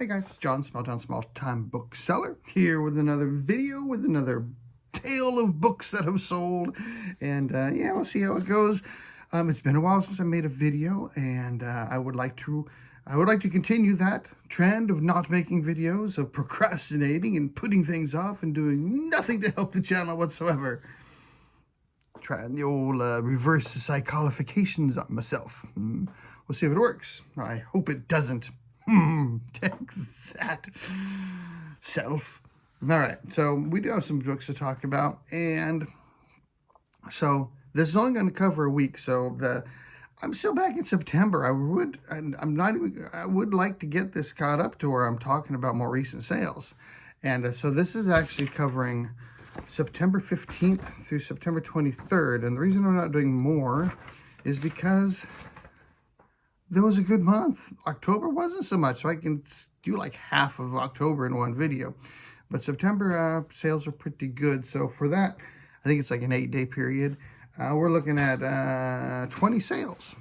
Hey guys, it's John, Small Town, Small Time Bookseller, here with another video, with another tale of books that have sold. And yeah, we'll see how it goes. It's been a while since I made a video, and I would like to continue that trend of not making videos, of procrastinating and putting things off and doing nothing to help the channel whatsoever. Trying the old reverse psycholifications on myself. We'll see if it works. I hope it doesn't. Take that, self. All right, so we do have some books to talk about, and so this is only going to cover a week. So I'm still back in September. I would like to get this caught up to where I'm talking about more recent sales, and so this is actually covering September 15th through September 23rd. And the reason I'm not doing more is because there was a good month. October wasn't so much, so I can do like half of October in one video. But September sales are pretty good. So for that, I think it's like an 8-day period. We're looking at 20 sales.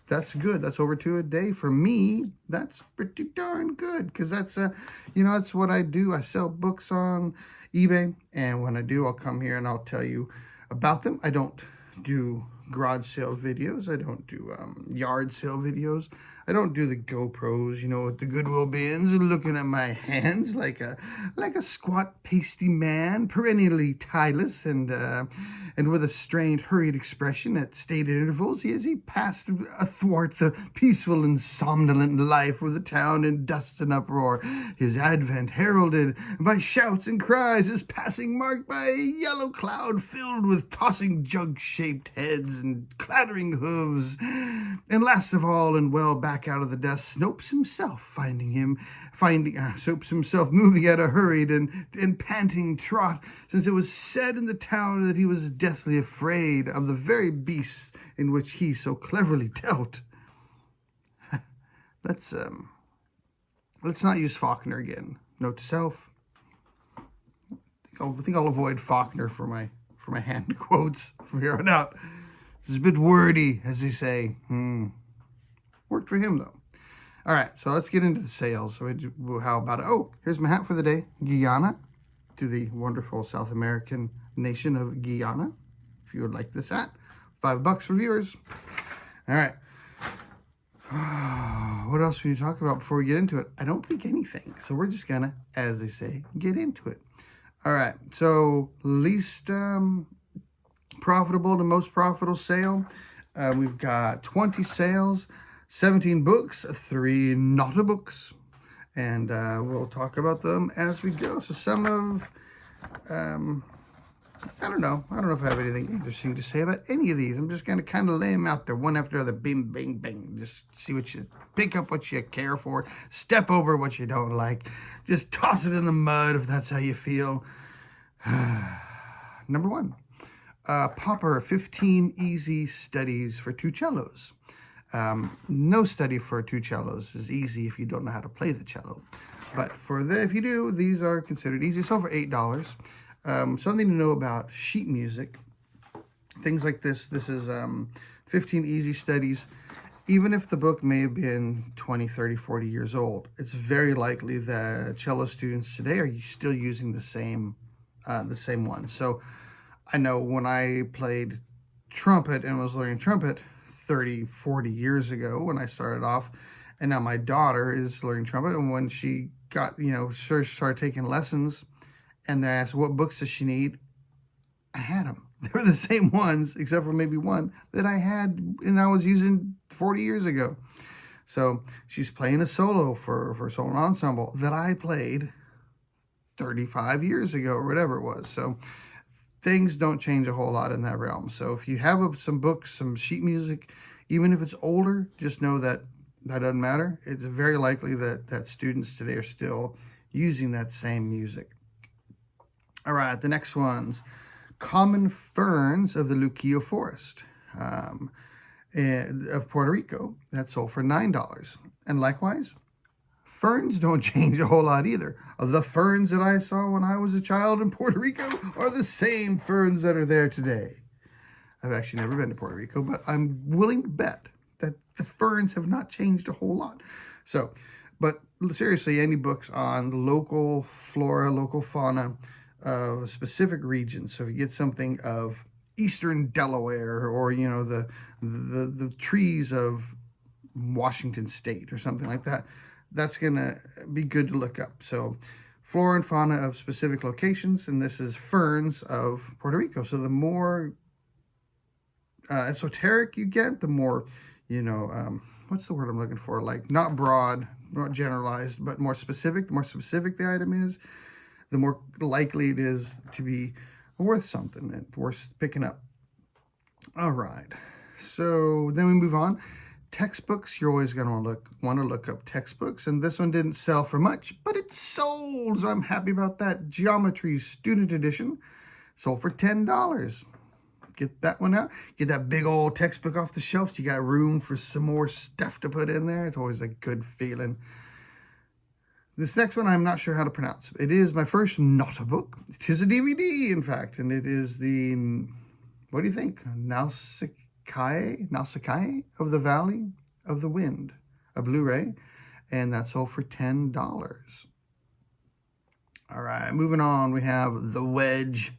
That's good. That's over 2 a day. For me, that's pretty darn good, because that's that's what I do. I sell books on eBay, and when I do, I'll come here and I'll tell you about them. I don't do garage sale videos. I don't do yard sale videos. I don't do the GoPros, with the Goodwill bins and looking at my hands like a squat, pasty man, perennially tireless and with a strained, hurried expression at stated intervals as he passed athwart the peaceful and somnolent life of the town in dust and uproar. His advent heralded by shouts and cries, his passing marked by a yellow cloud filled with tossing jug-shaped heads and clattering hooves. And last of all, and well back out of the dust, Snopes himself Snopes himself moving at a hurried and panting trot, since it was said in the town that he was deathly afraid of the very beasts in which he so cleverly dealt. Let's not use Faulkner again. Note to self. I think I'll avoid Faulkner for my hand quotes from here on out. It's a bit wordy, as they say. Worked for him, though. All right, so let's get into the sales. So how about it? Oh, here's my hat for the day. Guyana, to the wonderful South American nation of Guyana. If you would like this hat, $5 for viewers. All right. What else we need to talk about before we get into it? I don't think anything. So we're just gonna, as they say, get into it. All right. So least profitable to most profitable sale. We've got 20 sales, 17 books, 3 not books, and we'll talk about them as we go. So some of, I don't know if I have anything interesting to say about any of these. I'm just going to kind of lay them out there one after the other, bing, bing, bing. Just see pick up what you care for, step over what you don't like, just toss it in the mud if that's how you feel. Number 1. Popper, 15 easy studies for 2 cellos. No study for 2 cellos is easy if you don't know how to play the cello. But if you do, these are considered easy. So for $8. Something to know about sheet music. Things like this. This is 15 easy studies. Even if the book may have been 20, 30, 40 years old, it's very likely that cello students today are still using the same ones. So I know when I played trumpet and was learning trumpet 30, 40 years ago when I started off, and now my daughter is learning trumpet, and when she got, started taking lessons, and they asked what books does she need, I had them. They were the same ones, except for maybe one that I had and I was using 40 years ago. So she's playing a solo for solo ensemble that I played 35 years ago or whatever it was. So things don't change a whole lot in that realm. So if you have some books, some sheet music, even if it's older, just know that doesn't matter. It's very likely that students today are still using that same music. All right, the next one's Common Ferns of the Luquillo Forest of Puerto Rico. That sold for $9. And likewise, ferns don't change a whole lot either. The ferns that I saw when I was a child in Puerto Rico are the same ferns that are there today. I've actually never been to Puerto Rico, but I'm willing to bet that the ferns have not changed a whole lot. So But seriously, any books on local flora, local fauna of a specific region. So if you get something of eastern Delaware, or the trees of Washington State or something like that, that's gonna be good to look up. So flora and fauna of specific locations, and this is ferns of Puerto Rico. So the more esoteric you get, the more, what's the word I'm looking for? Like, not broad, not generalized, but more specific. The more specific the item is, the more likely it is to be worth something and worth picking up. All right. So then we move on. Textbooks, you're always going to want to look up textbooks, and this one didn't sell for much, but it sold, so I'm happy about that. Geometry Student Edition sold for $10. Get that one out. Get that big old textbook off the shelf. So you got room for some more stuff to put in there. It's always a good feeling. This next one I'm not sure how to pronounce. It is my first not a book. It is a DVD, in fact, and it is the, what do you think? Nausicaa of the Valley of the Wind, a Blu-ray, and that sold for $10. All right, moving on, we have The Wedge,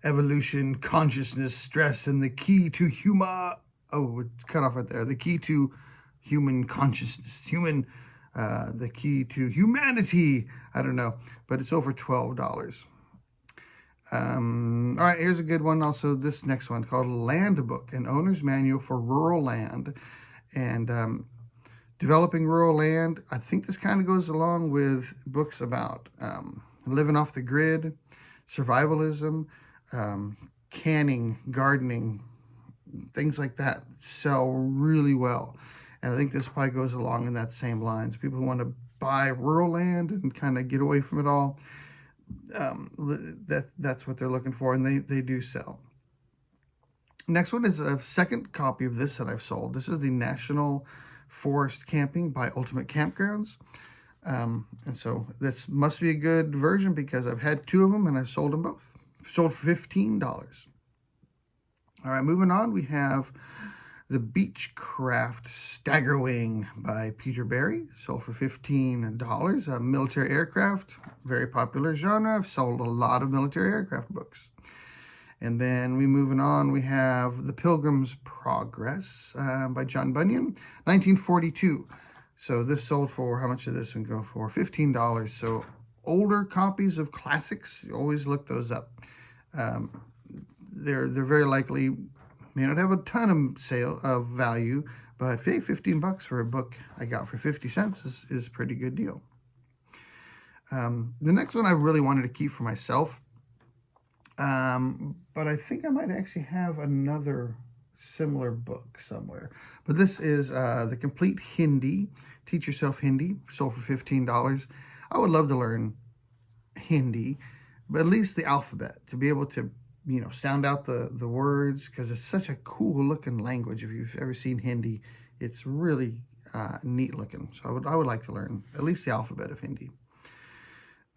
Evolution, Consciousness, Stress, and the Key to it's cut off right there. The Key to Human Consciousness, the Key to Humanity. I don't know, but it's over $12. All right, here's a good one. Also, this next one called Land Book, an owner's manual for rural land and developing rural land. I think this kind of goes along with books about living off the grid, survivalism, canning, gardening, things like that sell really well. And I think this probably goes along in that same lines. People who want to buy rural land and kind of get away from it all, that's what they're looking for, and they do sell. Next one is a second copy of this that I've sold. This is the National Forest Camping by Ultimate Campgrounds. And so this must be a good version because I've had two of them and I've sold them both. Sold for $15. All right, moving on, we have the Beechcraft Staggerwing by Peter Berry, sold for $15. Military aircraft, very popular genre. I've sold a lot of military aircraft books. And then moving on, we have The Pilgrim's Progress by John Bunyan, 1942. So this sold for, how much did this one go for? $15. So older copies of classics, you always look those up. They're very likely, may not have a ton of value, but hey, $15 for a book I got for 50 cents is a pretty good deal. The next one I really wanted to keep for myself, but I think I might actually have another similar book somewhere. But this is The Complete Hindi, Teach Yourself Hindi, sold for $15. I would love to learn Hindi, but at least the alphabet, to be able to sound out the words, because it's such a cool looking language. If you've ever seen Hindi, it's really neat looking. So I would like to learn at least the alphabet of Hindi.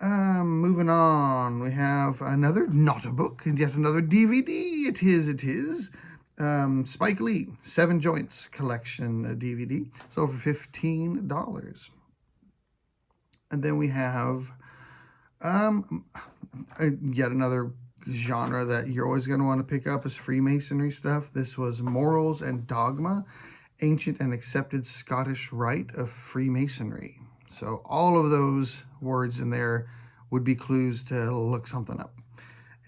Moving on, we have another not a book and yet another DVD. It is Spike Lee, 7 Joints Collection DVD, sold for $15. And then we have yet another genre that you're always going to want to pick up is Freemasonry stuff. This was Morals and Dogma, Ancient and Accepted Scottish Rite of Freemasonry. So all of those words in there would be clues to look something up.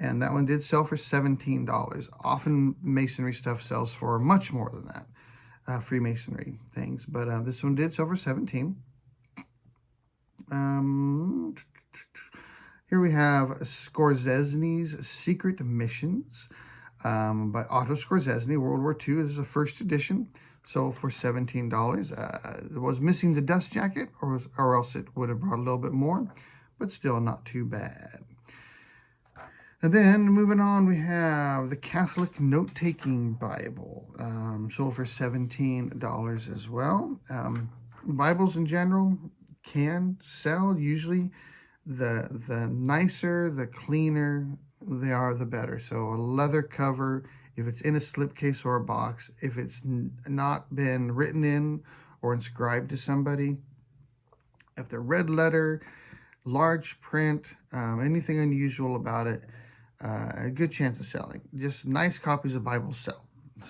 And that one did sell for $17. Often Masonry stuff sells for much more than that, Freemasonry things. But this one did sell for $17. Here we have Scorsese's Secret Missions by Otto Scorsese, World War II. This is a first edition, sold for $17. It was missing the dust jacket, or else it would have brought a little bit more, but still not too bad. And then moving on, we have the Catholic Note-Taking Bible, sold for $17 as well. Bibles in general can sell. Usually the nicer, the cleaner they are, the better. So a leather cover, if it's in a slipcase or a box, if it's not been written in or inscribed to somebody, If they're red letter, large print, anything unusual about it, a good chance of selling. Just nice copies of Bibles sell.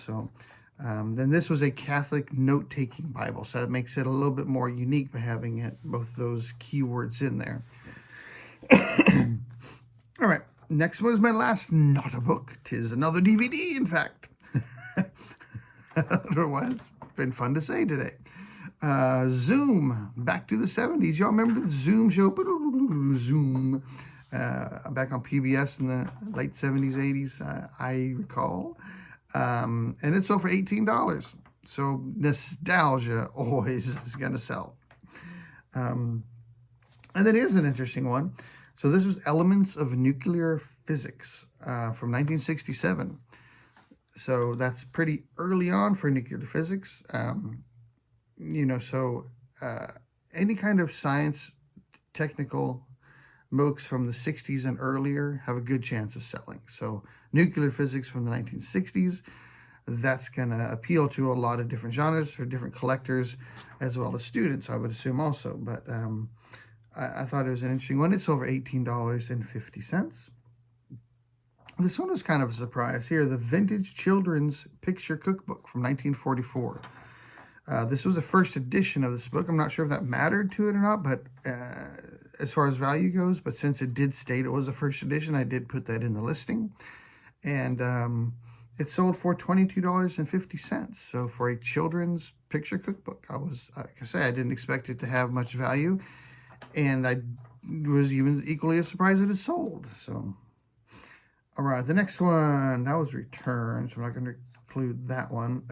So then this was a Catholic note-taking Bible, so that makes it a little bit more unique by having it, both those keywords in there. All right, next one is my last not a book. 'Tis another DVD, in fact. I don't know why it's been fun to say today. Zoom, back to the 70s. Y'all remember the Zoom show? Zoom. Back on PBS in the late 70s, 80s, I recall. And it sold for $18. So nostalgia always is going to sell. And then here's an interesting one. So this was Elements of Nuclear Physics from 1967. So that's pretty early on for nuclear physics. You know, so any kind of science, technical books from the 60s and earlier have a good chance of selling. So nuclear physics from the 1960s, that's going to appeal to a lot of different genres for different collectors as well as students, I would assume also. But I thought it was an interesting one. It's over $18.50. This one is kind of a surprise here. The Vintage Children's Picture Cookbook from 1944. This was the first edition of this book. I'm not sure if that mattered to it or not, but as far as value goes, but since it did state it was the first edition, I did put that in the listing. And it sold for $22.50. So for a children's picture cookbook, like I say, I didn't expect it to have much value. And I was even equally as surprised that it sold. So, all right, the next one, that was returned, so I'm not going to include that one.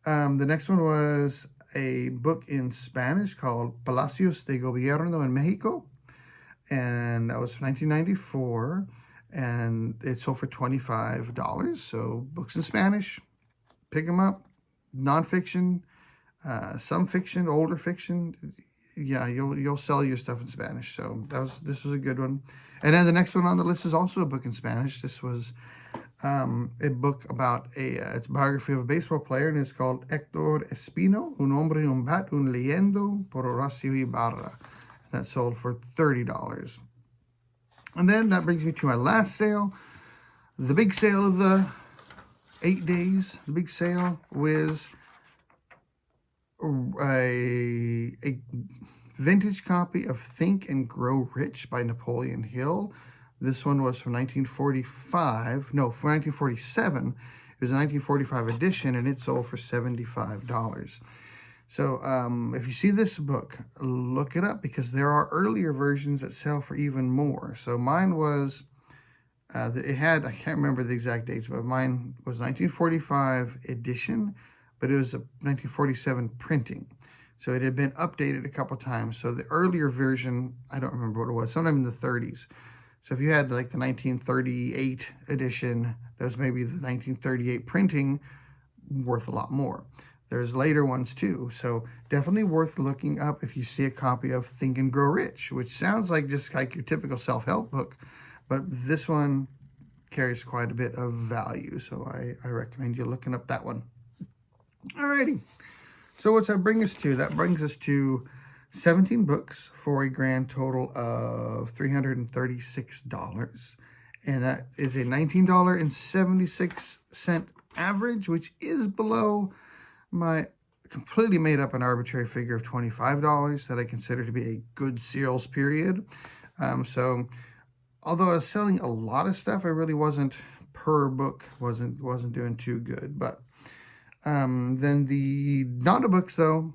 The next one was a book in Spanish called Palacios de Gobierno en Mexico, and that was 1994, and it sold for $25. So books in Spanish, pick them up. Nonfiction, some fiction, older fiction. Yeah, you'll sell your stuff in Spanish. So this was a good one. And then the next one on the list is also a book in Spanish. This was a book about it's a biography of a baseball player, and it's called Héctor Espino, Un Hombre, Un Bat, Un Leyendo, por Horacio Ibarra. That sold for $30. And then that brings me to my last sale, the big sale of the 8 days. The big sale was a vintage copy of Think and Grow Rich by Napoleon Hill. This one was from 1947. It was a 1945 edition, and it sold for $75. So if you see this book, look it up, because there are earlier versions that sell for even more. So mine was, I can't remember the exact dates, but mine was 1945 edition, but it was a 1947 printing. So it had been updated a couple times. So the earlier version, I don't remember what it was, sometime in the 30s. So if you had like the 1938 edition, that was maybe the 1938 printing, worth a lot more. There's later ones too. So definitely worth looking up if you see a copy of Think and Grow Rich, which sounds like just like your typical self-help book, but this one carries quite a bit of value. So I recommend you looking up that one. Alrighty. So what's that bring us to? That brings us to 17 books for a grand total of $336. And that is a $19.76 average, which is below my completely made up an arbitrary figure of $25 that I consider to be a good sales period. So although I was selling a lot of stuff, I really wasn't per book, wasn't doing too good. But then the not a books though,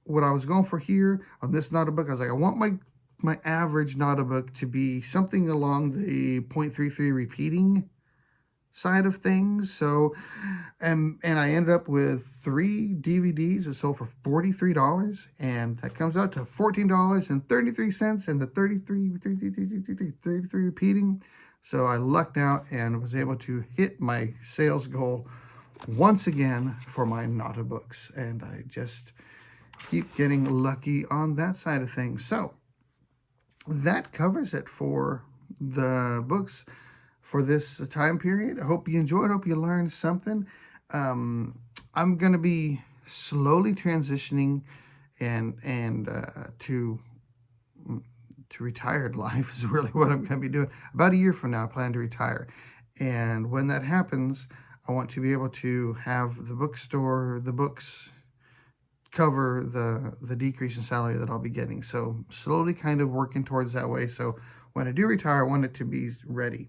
what I was going for here on this not a book, I was like, I want my average not a book to be something along the 0.33 repeating side of things. So and I ended up with 3 DVDs that sold for $43, and that comes out to $14.33, and the 33 repeating. So I lucked out and was able to hit my sales goal once again for my not a books, and I just keep getting lucky on that side of things. So that covers it for the books for this time period. I hope you enjoyed. I hope you learned something. I'm going to be slowly transitioning and to retired life is really what I'm going to be doing. About a year from now, I plan to retire. And when that happens, I want to be able to have the bookstore, the books cover the decrease in salary that I'll be getting. So slowly kind of working towards that way. So when I do retire, I want it to be ready.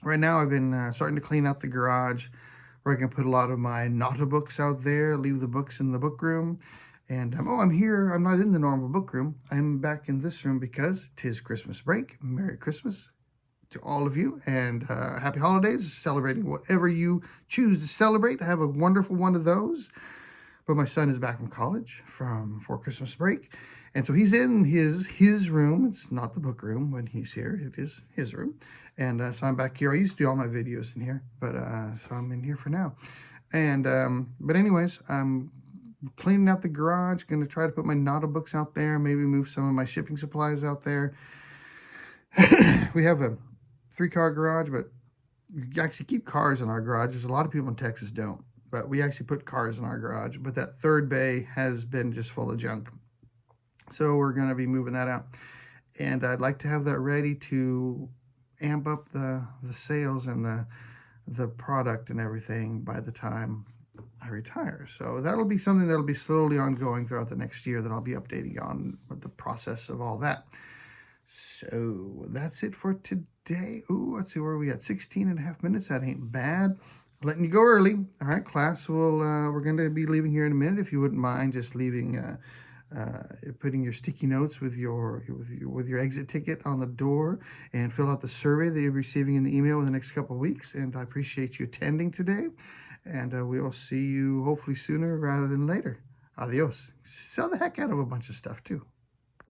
Right now, I've been starting to clean out the garage where I can put a lot of my Nota books out there, leave the books in the book room. And I'm here. I'm not in the normal book room. I'm back in this room because 'tis Christmas break. Merry Christmas to all of you, and happy holidays, celebrating whatever you choose to celebrate. Have a wonderful one of those. But my son is back from college for Christmas break, and so he's in his room. It's not the book room when he's here. It is his room, and so I'm back here. I used to do all my videos in here, but so I'm in here for now. And but anyways, I'm cleaning out the garage. Going to try to put my Nota books out there. Maybe move some of my shipping supplies out there. We have a 3-car garage, but we actually keep cars in our garage. There's a lot of people in Texas don't. But we actually put cars in our garage. But that third bay has been just full of junk. So we're going to be moving that out. And I'd like to have that ready to amp up the sales and the product and everything by the time I retire. So that'll be something that'll be slowly ongoing throughout the next year that I'll be updating on with the process of all that. So that's it for today. Ooh, let's see where we at. 16.5 minutes. That ain't bad. Letting you go early. All right, class. We're going to be leaving here in a minute. If you wouldn't mind just leaving, putting your sticky notes with your exit ticket on the door, and fill out the survey that you'll be receiving in the email in the next couple of weeks. And I appreciate you attending today. And we'll see you hopefully sooner rather than later. Adios. Sell the heck out of a bunch of stuff too.